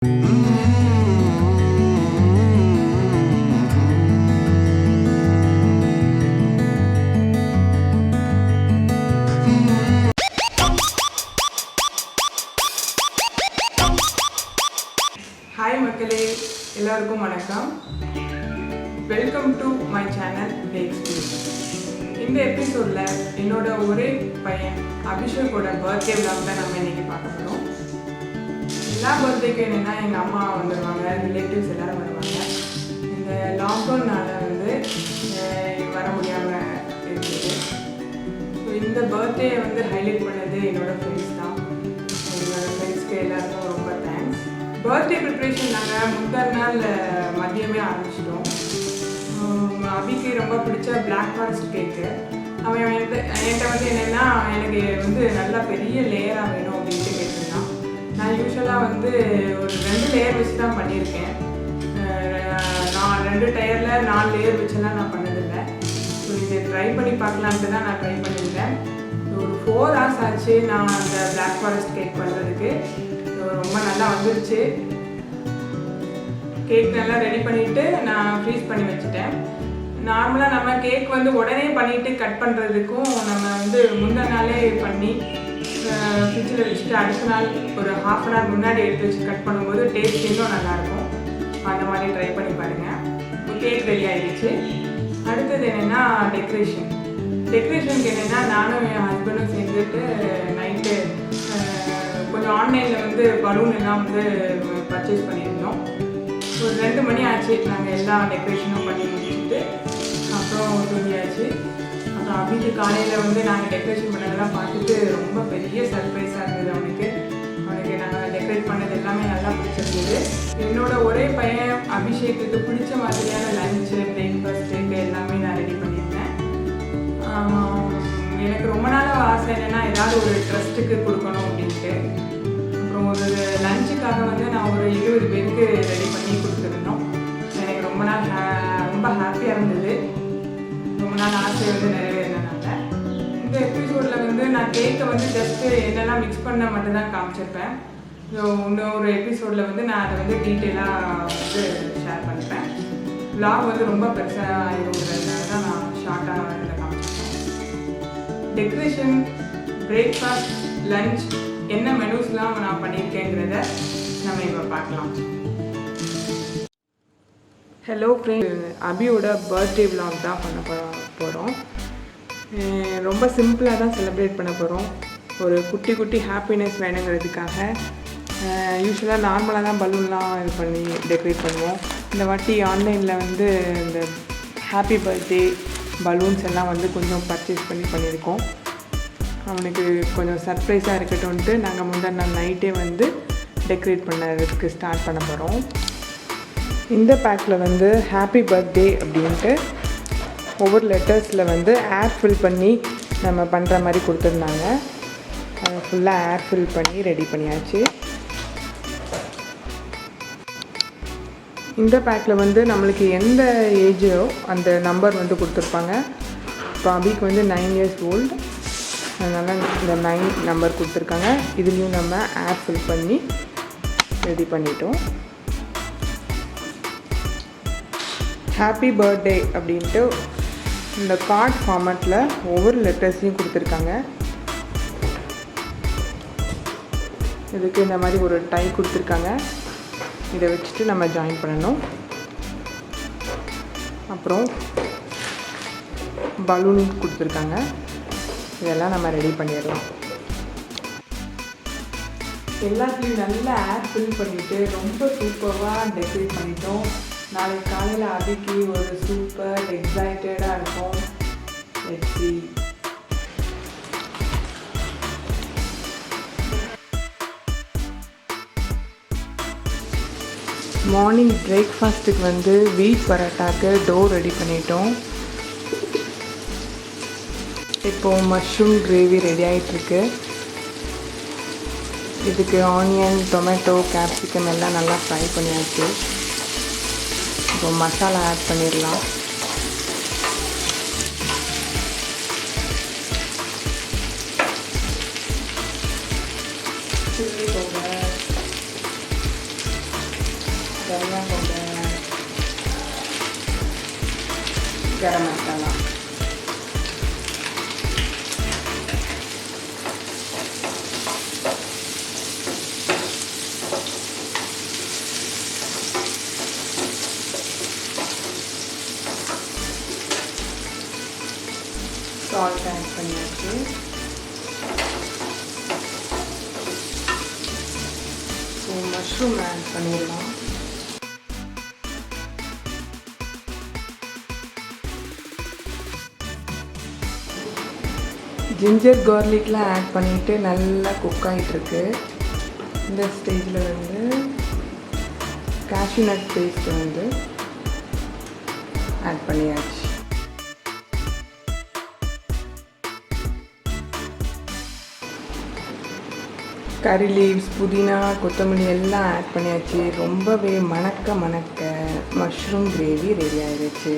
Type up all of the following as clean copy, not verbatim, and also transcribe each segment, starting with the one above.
Hi மக்களே, எல்லாருக்கும் வணக்கம். Welcome to my channel Techspeed. இந்த எபிசோடில் என்னோட ஒரே பையன் அபிஷேக்கோட பர்த்டே விழாவை தான் நம்ம இன்றைக்கி பார்க்க போகிறோம். எல்லா பர்த்டேக்கும் என்னென்னா எங்கள் அம்மா வந்துடுவாங்க, ரிலேட்டிவ்ஸ் எல்லோரும் வருவாங்க. இந்த லாக்டவுனால் வந்து வர முடியாமல் இருக்குது. ஸோ இந்த பர்த்டே வந்து ஹைலைட் பண்ணது என்னோடய ஃப்ரெண்ட்ஸ் தான். என்னோடய ஃப்ரெண்ட்ஸ்க்கு எல்லாருக்கும் ரொம்ப தேங்க்ஸ். பர்த்டே ப்ரிப்ரேஷன் நாங்கள் முந்தான நாள் மதியமே ஆரம்பிச்சிட்டோம். அபிக்கு ரொம்ப பிடிச்ச பிளாக் ஃபாரஸ்ட் கேக்கு. அவன் என்கிட்ட வந்து என்னென்னா எனக்கு வந்து நல்லா பெரிய லேயராக வேணும் அப்படின்ட்டு கேட்டிருந்தான். நான் யூஸ்வலாக வந்து ஒரு 2 லேயர் வச்சு தான் பண்ணியிருக்கேன். நான் 2 டயரில் 4 லேயர் வச்செல்லாம் நான் பண்ணதில்லை. ஸோ இதை ட்ரை பண்ணி பார்க்கலான்ட்டு தான் நான் ட்ரை பண்ணியிருந்தேன். ஒரு 4 hours ஆச்சு நான் அந்த பிளாக் ஃபாரஸ்ட் கேக் பண்ணுறதுக்கு. ரொம்ப நல்லா வந்துருச்சு. கேக் நல்லா ரெடி பண்ணிவிட்டு நான் ஃப்ரீஸ் பண்ணி வச்சுட்டேன். நார்மலாக நம்ம கேக் வந்து உடனே பண்ணிவிட்டு கட் பண்ணுறதுக்கும் நம்ம வந்து முந்தின நாளே பண்ணி ஃப்ரிட்ஜில் வச்சுட்டு அடுத்த நாள் ஒரு 1/2 hour முன்னாடி எடுத்து வச்சு கட் பண்ணும்போது டேஸ்ட் இன்னும் நல்லாயிருக்கும். அந்த மாதிரி ட்ரை பண்ணி பாருங்கள். கேக் ரெடி ஆகிடுச்சு. அடுத்தது என்னென்னா டெக்கரேஷனுக்கு என்னென்னா நானும் என் ஹஸ்பண்டும் சேர்ந்துட்டு நைட்டு கொஞ்சம் ஆன்லைனில் வந்து பலூன் எல்லாம் வந்து பர்ச்சேஸ் பண்ணியிருந்தோம். ஒரு 2 மணி ஆச்சு நாங்கள் எல்லா டெக்கரேஷனும் பண்ணி முடிச்சுட்டு அப்புறம் தூங்கியாச்சு. அப்புறம் அபிக்கு காலையில் வந்து நாங்கள் டெக்கரேஷன் பண்ணதெல்லாம் பார்த்துட்டு ரொம்ப பெரிய சர்ப்ரைஸாக இருந்தது. அவனுக்கு நாங்கள் டெக்கரேட் பண்ணது எல்லாமே நல்லா பிடிச்சிருந்தது. என்னோட ஒரே பையன் அபிஷேக்குக்கு பிடிச்ச மாதிரியான லஞ்சு, பிரேக்ஃபாஸ்ட்டு எல்லாமே நான் ரெடி பண்ணியிருந்தேன். எனக்கு ரொம்ப நாள் ஆசை என்னென்னா ஏதாவது ஒரு ட்ரஸ்ட்டுக்கு கொடுக்கணும் அப்படின்ட்டு. அப்புறம் ஒரு லஞ்சுக்காக வந்து நான் ஒரு 20 பேருக்கு ரெடி பண்ணி கொடுத்துருந்தோம். எனக்கு ரொம்ப ஹாப்பியாக இருந்தது. ரொம்ப நாள் ஆசை வந்து நிறைவேறினதுனால. இந்த எபிசோடில் வந்து நான் கேக்கை வந்து ஜஸ்ட்டு என்னெல்லாம் மிக்ஸ் பண்ண மட்டும்தான் காமிச்சிருப்பேன். ஸோ இன்னொரு எபிசோடில் வந்து நான் அதை வந்து டீட்டெயிலாக வந்து ஷேர் பண்ணுறேன். vlog வந்து ரொம்ப பெருசாக ஆகிடுங்கிறதுனால தான் நான் ஷார்ட்டாக இதில் காமிச்சிருக்கேன். டெக்கரேஷன், பிரேக்ஃபாஸ்ட், லஞ்ச் என்ன மெனூஸ்லாம் நான் பண்ணியிருக்கேங்கிறத நம்ம இப்போ பார்க்கலாம். ஹலோ ஃப்ரெண்ட், அபியோட பர்த்டே vlog தான் பண்ண போகிறோம். ரொம்ப சிம்பிளாக தான் செலிப்ரேட் பண்ண போகிறோம். ஒரு குட்டி குட்டி ஹாப்பினஸ் வேணுங்கிறதுக்காக யூஸ்வலாக நார்மலாக தான் பலூன்லாம் இது பண்ணி டெக்கரேட் பண்ணுவோம். இந்த வாட்டி ஆன்லைனில் வந்து இந்த ஹாப்பி பர்த்டே பலூன்ஸ் எல்லாம் வந்து கொஞ்சம் பர்ச்சேஸ் பண்ணியிருக்கோம். அவனுக்கு கொஞ்சம் சர்ப்ரைஸாக இருக்கட்டும்ன்ட்டு நாங்கள் முந்தின நாள் நைட்டே வந்து டெக்கரேட் பண்ணுறதுக்கு ஸ்டார்ட் பண்ண போகிறோம். இந்த பேக்கில் வந்து ஹாப்பி பர்த்டே அப்படின்ட்டு ஒவ்வொரு லெட்டர்ஸில் வந்து ஏர் ஃபில் பண்ணி நம்ம பண்ணுற மாதிரி கொடுத்துருந்தாங்க. அதை ஃபுல்லாக ஏர் ஃபில் பண்ணி ரெடி பண்ணியாச்சு. இந்த பேக்கில் வந்து நம்மளுக்கு எந்த ஏஜோ அந்த நம்பர் வந்து கொடுத்துருப்பாங்க. இப்போ அபிக்கு வந்து 9 years old, அதனால் இந்த 9 நம்பர் கொடுத்துருக்காங்க. இதுலேயும் நம்ம ஏர் ஃபில் பண்ணி ரெடி பண்ணிட்டோம். ஹாப்பி பர்த்டே அப்படின்ட்டு இந்த கார்ட் ஃபார்மேட்டில் ஒவ்வொரு லெட்டர்ஸையும் கொடுத்துருக்காங்க. இதுக்கு இந்த மாதிரி ஒரு டை கொடுத்துருக்காங்க. இதை வச்சுட்டு நம்ம ஜாயின் பண்ணணும். அப்புறம் பலூன் கொடுத்துருக்காங்க. இதெல்லாம் நம்ம ரெடி பண்ணிடலாம். எல்லாத்துலேயும் நல்லா ஏர் ஃபில் பண்ணிவிட்டு ரொம்ப சூப்பராக டெக்கரேட் பண்ணிட்டோம். நாளைக்கு காலையில் அபிக்கு ஒரு சூப்பர் எக்ஸைட்டடாக இருக்கும். Let's see. மார்னிங் பிரேக்ஃபாஸ்ட்டுக்கு வந்து வீட் பரோட்டாக்கு டோ ரெடி பண்ணிட்டோம். இப்போது மஷ்ரூம் கிரேவி ரெடி ஆகிட்டுருக்கு. இதுக்கு ஆனியன், டொமேட்டோ, கேப்சிகம் எல்லாம் நல்லா ஃப்ரை பண்ணியாச்சு. இப்போ மசாலா ஆட் பண்ணிடலாம். சில்லி பவுடர், தனியாக கொஞ்சம் கரம் மசாலா, சால்ட் ஆட் பண்ணியாச்சு. ஸோ மஷ்ரூம் ஆட் பண்ணிடலாம். ஜிஞ்சர் கார்லிக்லாம் ஆட் பண்ணிவிட்டு நல்லா குக் ஆகிட்டுருக்கு. இந்த ஸ்டேஜில் வந்து கேஷ்யூ நட் பேஸ்ட் வந்து ஆட் பண்ணியாச்சு. கறி லீவ்ஸ், புதினா, கொத்தமல்லி எல்லாம் ஆட் பண்ணியாச்சு. ரொம்பவே மணக்க மஷ்ரூம் கிரேவி ரெடி ஆகிடுச்சு.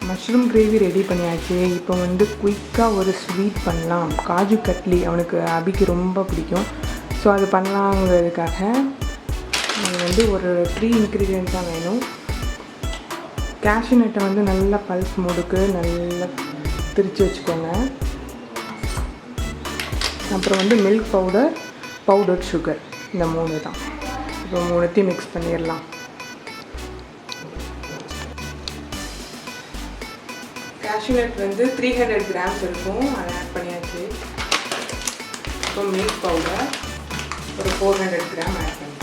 மஷ்ரூம் கிரேவி ரெடி பண்ணியாச்சு. இப்போ வந்து குயிக்காக ஒரு ஸ்வீட் பண்ணலாம். காஜு கட்லி அவனுக்கு அபிக்கு ரொம்ப பிடிக்கும். ஸோ அது பண்ணலாங்கிறதுக்காக வந்து ஒரு 3 இன்க்ரீடியன்ட் தான் வேணும். கேஷ்யூ நட்டை வந்து நல்லா பல்ஸ் மூடுக்கு நல்லா திரித்து வச்சுக்கோங்க. அப்புறம் வந்து மில்க் பவுடர் சுகர், இந்த 3 தான். இப்போ 3த்தையும் மிக்ஸ் பண்ணிடலாம். கேஷ்யூ நட் வந்து 300 கிராம்ஸ் இருக்கும், அதை ஆட் பண்ணியாச்சு. இப்போ மில்க் பவுடர் ஒரு 400 கிராம் ஆட் பண்ணி,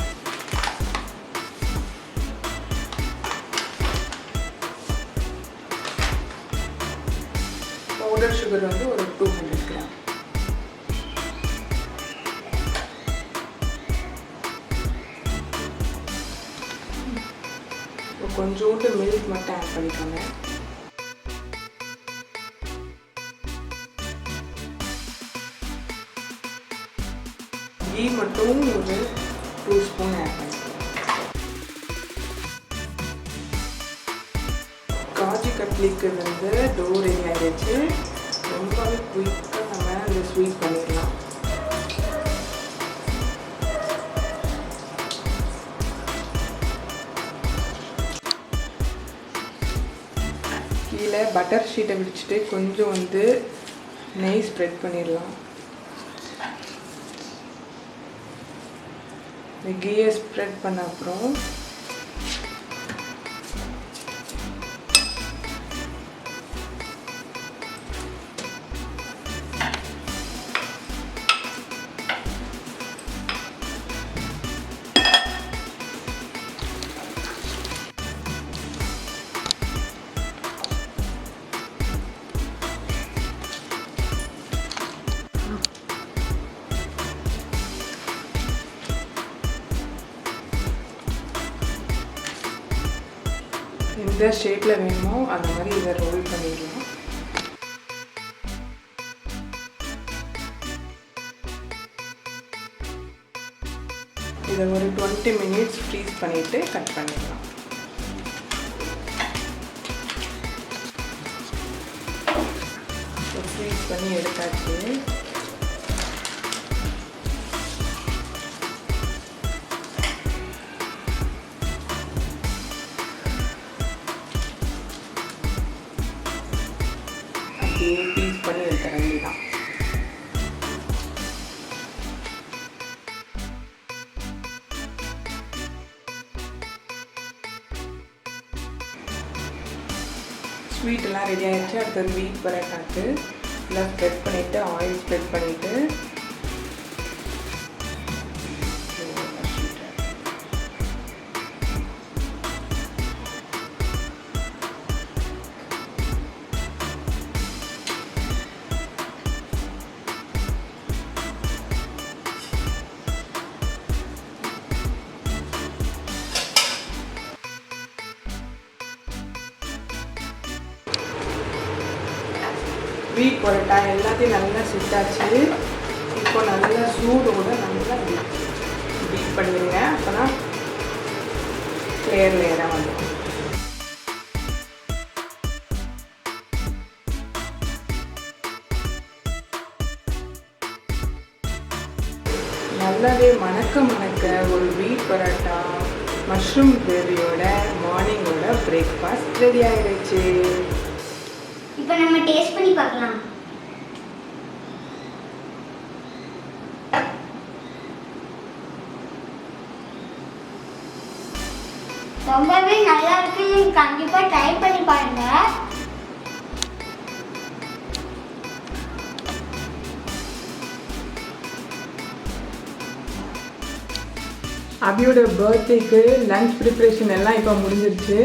பவுடர் சுகர் வந்து ஒரு 200 கிராம். கொஞ்சோண்டு மில்க் மட்டும் ஆட் பண்ணிக்கோங்க. கீ மட்டும் ஒரு 2 ஸ்பூன் ஆட் பண்ணிக்கலாம். காஜு கட்லிக்கு வந்து டோ ரெடி ஆகிடுச்சு. ரொம்பவே குயிக்காக நம்ம இந்த ஸ்வீட் பண்ணிடலாம். கீழே பட்டர் ஷீட்டை விரிச்சிட்டு கொஞ்சம் வந்து நெய் ஸ்ப்ரெட் பண்ணிடலாம். கீயை ஸ்ப்ரெட் பண்ண அப்புறம் எந்த ஷேப்பில் வேணுமோ அந்த மாதிரி இதை ரோல் பண்ணிடலாம். இதை ஒரு 20 மினிட்ஸ் ஃப்ரீஸ் பண்ணிவிட்டு கட் பண்ணிடலாம். ஃப்ரீஸ் பண்ணி எடுத்தாச்சு. பீஸ் பண்ணி எடுக்க வேண்டியதான். ஸ்வீட் எல்லாம் ரெடி ஆகிடுச்சு. அடுத்தது வீட் பரோட்டாக்கு எல்லாம் ஸ்ப்ரெட் பண்ணிவிட்டு ஆயில் ஸ்ப்ரெட் பண்ணிவிட்டு வீட் பரோட்டா எல்லாத்தையும் நல்லா சுட்டாச்சு. இப்போ நல்லா சூடோடு நல்லா பீட் பண்ணிடுங்க. அப்போ தான் லேயராக வந்துடும். நல்லாவே மணக்க ஒரு வீட் பரோட்டா மஷ்ரூம் கிரேவியோட மார்னிங்கோட பிரேக்ஃபாஸ்ட் ரெடி ஆயிடுச்சு. இப்போ நம்ம டேஸ்ட் பண்ணி பார்க்கலாம். ரொம்பவே நல்லா இருக்கு. நீங்க கண்டிப்பா ட்ரை பண்ணி பாருங்க. அபியோட பர்த்டேக்கு லஞ்ச் ப்ரிப்ரேஷன் எல்லாம் இப்போ முடிஞ்சிருச்சு.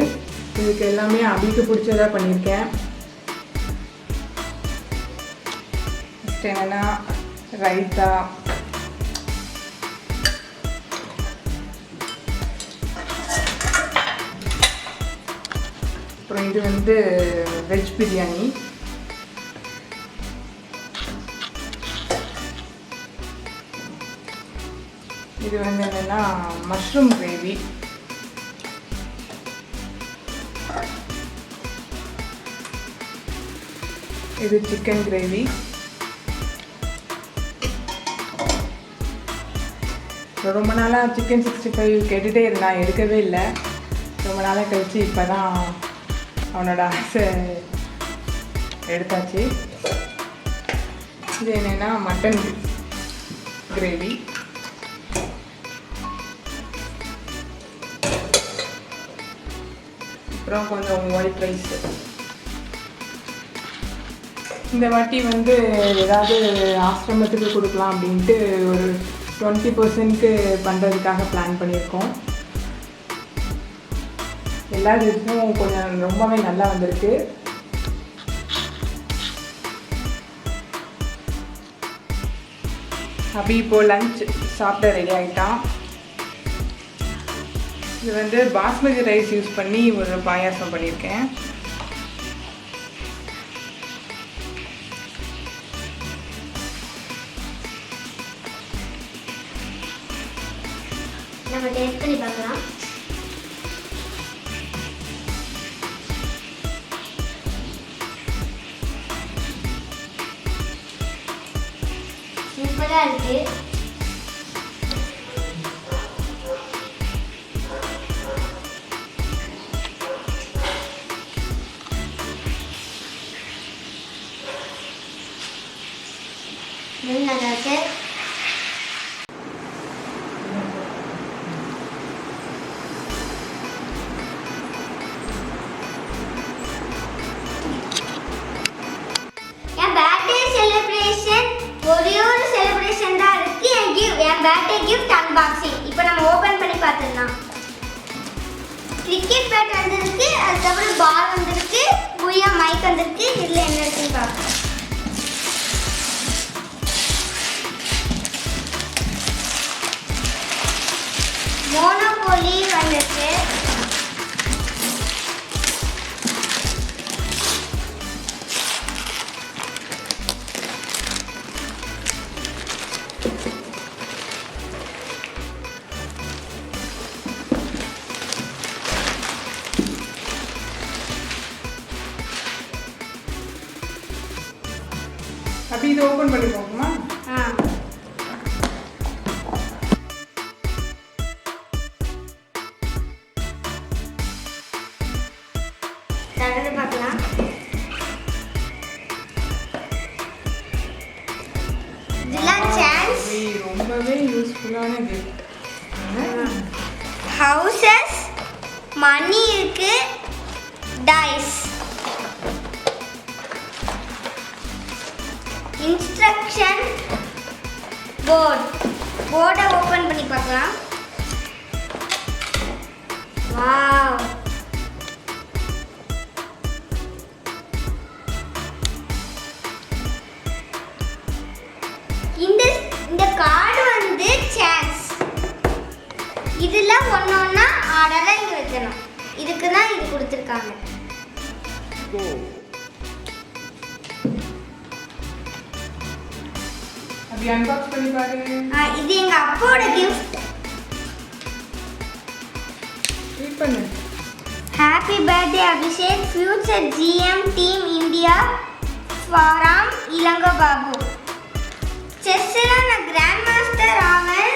இதுக்கு எல்லாமே அபிக்கு பிடிச்சதா பண்ணியிருக்கேன். ஃபஸ்ட் என்னென்னா ரைத்தா, அப்புறம் இது வந்து வெஜ் பிரியாணி, இது வந்து என்னென்னா மஷ்ரூம் கிரேவி, இது சிக்கன் கிரேவி, ரொம்ப நாளாக சிக்கன் 65 கேட்டுகிட்டே இருந்தான், எடுக்கவே இல்லை. ரொம்ப நாளாக கழிச்சு இப்போ தான் அவனோட ஆசை எடுத்தாச்சு. இது என்னென்னா மட்டன் கிரேவி, அப்புறம் கொஞ்சம் ஒயிட் ரைஸ். இந்த வாட்டி வந்து ஏதாவது ஆசிரமத்துக்கு கொடுக்கலாம் அப்படின்ட்டு ஒரு 20% பண்ணுறதுக்காக பிளான் பண்ணியிருக்கோம். எல்லா டிஷ்ஷும் கொஞ்சம் ரொம்பவே நல்லா வந்திருக்கு. அப்படி இப்போது லஞ்ச் சாப்பிட ரெடி ஆகிட்டான். இது வந்து பாஸ்மதி ரைஸ் யூஸ் பண்ணி ஒரு பாயாசம் பண்ணியிருக்கேன். நம்ம டேஸ்ட் பண்ணி பார்க்கலாம். சூப்பராக இருக்கு. நல்லா இருக்கு. என் பர்த்டே செலிப்ரேஷன் ஒரே ஒரு செலிப்ரேஷன் தான் இருக்கு. என் பர்த்டே கிஃப்ட் அன்பாக்சிங் இப்போ நம்ம ஓபன் பண்ணி பார்த்துடலாம். கிரிக்கெட் பேட் வந்திருக்கு, அதுக்கப்புறம் பால் வந்திருக்கு, புயா மைக் வந்திருக்கு. இதில் என்ன இருக்குன்னு பார்க்கலாம். மோனோபோலி வந்துருக்கு, அப்படி இது ஓப்பன் பண்ணி பார்க்கணுமா? பார்க்கலாம். இதெல்லாம் சான்ஸ் ரொம்பவே யூஸ்ஃபுல்லான கிஃப்ட். ஹவுசஸ், மணி இருக்கு, டைஸ், இன்ஸ்ட்ரக்ஷன் போர்டை ஓபன் பண்ணி பார்க்கலாம். வாவ், இந்த கார்டு வந்து சான்ஸ். இதுல ஒன்னொன்னா ஆர்டரா இங்க வைக்கணும். இதுக்கு தான் இது கொடுத்துருக்காங்க. அப்படி அன்பாக்ஸ் பண்ணி பாரு. இது எங்க அப்பாவோட கிஃப்ட். ரீட் பண்ணு. Happy birthday Abhishek, future GM team India from Ilango Babu. செஸ்ல நான் கிராண்ட் மாஸ்டர் ஆவேன்.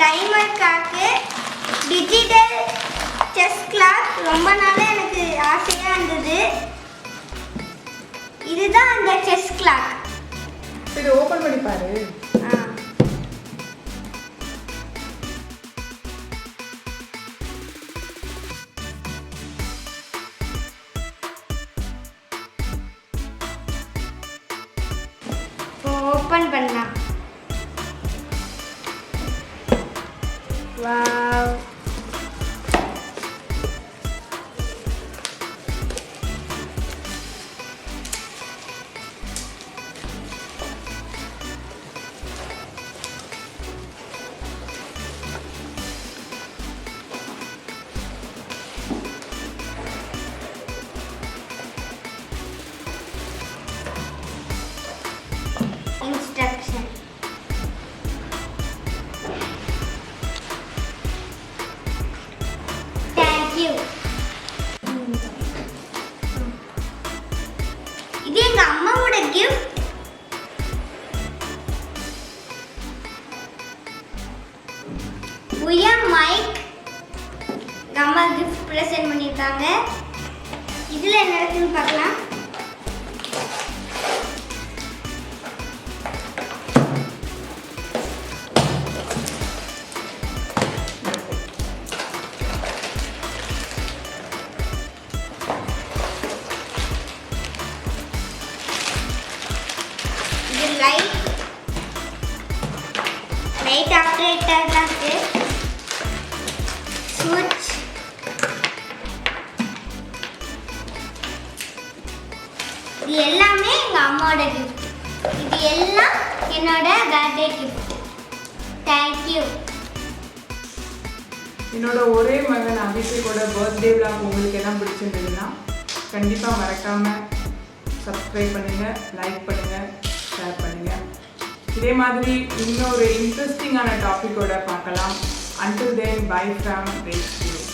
Timer clock, digital chess clock. ரொம்ப நாளாக எனக்கு ஆசையாக இருந்தது. இதுதான் அந்த செஸ் கிளாக். இது ஓபன் பண்ணி பாரு. ஓபன் பண்ணலாம். வாவ். Instruction. Thank you. இது எங்க அம்மாவோட gift. புயா மைக் எங்க அம்மா gift present பண்ணிருக்காங்க. இதுல என்ன இருக்குன்னு பார்க்கலாம். லைட் ஆப்ரேட்டர் தான் இருக்கு. சுவிட்ச். இது எல்லாமே எங்க அம்மாவோட gift. இது எல்லாம் என்னோட பர்த்டே gift. Thank you. என்னோட ஒரே மகன் அபிஷேக்கோட பர்த்டே விளாக் உங்களுக்கு எல்லாம் பிடிச்சிருந்ததுன்னா கண்டிப்பாக மறக்காமல் சப்ஸ்கிரைப் பண்ணுங்கள், லைக் பண்ணுங்கள், ஷேர் பண்ணுங்கள். இதே மாதிரி இன்னொரு இன்ட்ரெஸ்டிங்கான டாப்பிக்கோட பார்க்கலாம். Until then, bye from Grace.